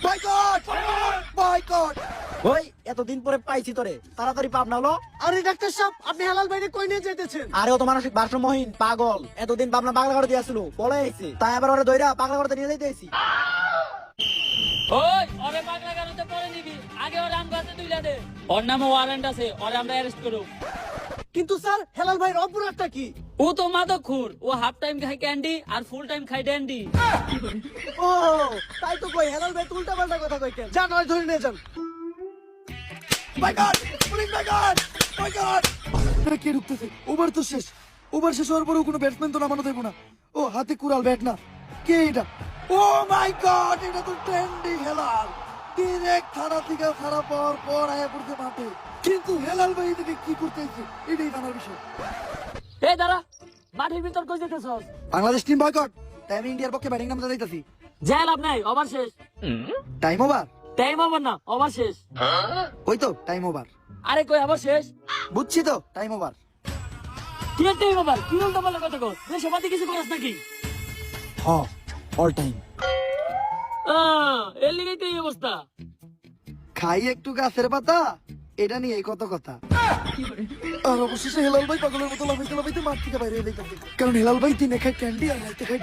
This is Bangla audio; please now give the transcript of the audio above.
Boycott boycott. ওই এতদিন পরে পাইছি তোরে, তাড়াতাড়ি পাপ না হলো। আরে ডাক্তার সাহেব, আপনি হেলাল ভাইরে কই নিয়ে যাইতেছেন? আরে ও তো মানসিক ভারসাম্যহীন পাগল, এতদিন পাবনা পাগলা করে দিয়েছিল, পলে আইছে, তাই আবার ওরে দইরা পাগলা করতে নিয়ে যাইতেছি। ওই ওরে পাগলা গারোতে পরে নিবি, আগে ওরে আম গাছে তুইলা দে। ওর নামে ওয়ারেন্ট আছে, ওরে আমরা অ্যারেস্ট করব। কিন্তু স্যার, হেলাল ভাইয়ের অপরাধটা কি? ও তো মাদকখোর, ও হাফ টাইম খায় ক্যান্ডি আর ফুল টাইম খায় ড্যান্ডি। ও তাই তো কই, হেলাল ভাই উল্টা পাল্টা কথা কইতেন। যান ওই ধরে নিয়ে যান। Boycott police, boycott boycott. আপনারা কে ঢুকতেছে? ওভার তো শেষ, ওভার শেষ হওয়ার পরেও কোনো ব্যাটসম্যান তো নামানো দেবো না। ও হাতে কুড়াল ব্যাট না, কে এটা? ও মাই গড, এটা তো ট্রেন্ডিং হেলাল। ডিরেক্ট থানা থেকে ছাড়া পাওয়ার পর আয়া পড়তে মাঠে, কিন্তু হেলাল ভাই এদিকে কি করতেছে এটাই জানার বিষয়। এই দাঁড়া, মাঠের ভিতর কই যেতেছস? বাংলাদেশ টিম বয়কট, তাই আমি ইন্ডিয়ার পক্ষে ব্যাটিং নামতে যাইতাছি। যা লাভ নাই, ওভার শেষ। Time over? টাইম ওভার না, ওভার শেষ। ওই তো টাইম ওভার, আরে কই আবার শেষ? বুঝছি তো টাইম ওভার। কি টাইম ওভার? কি বলতে বলে কথা কর? দেশে বাতি কিছু করিস নাকি? হ, অল টাইম। এর লিগেই তো এই অবস্থা। খাই একটু গাছের পাতা, এটা নিয়ে কত কথা। আর অবশেষে হেলাল ভাই পাগলের মতো লাফাইতে লাফাইতে মাঠ থেকে বাইরে হয়ে যাইতেছে, কারণ হেলাল ভাই দিনে খায় ক্যান্ডি আর রাইতে খায়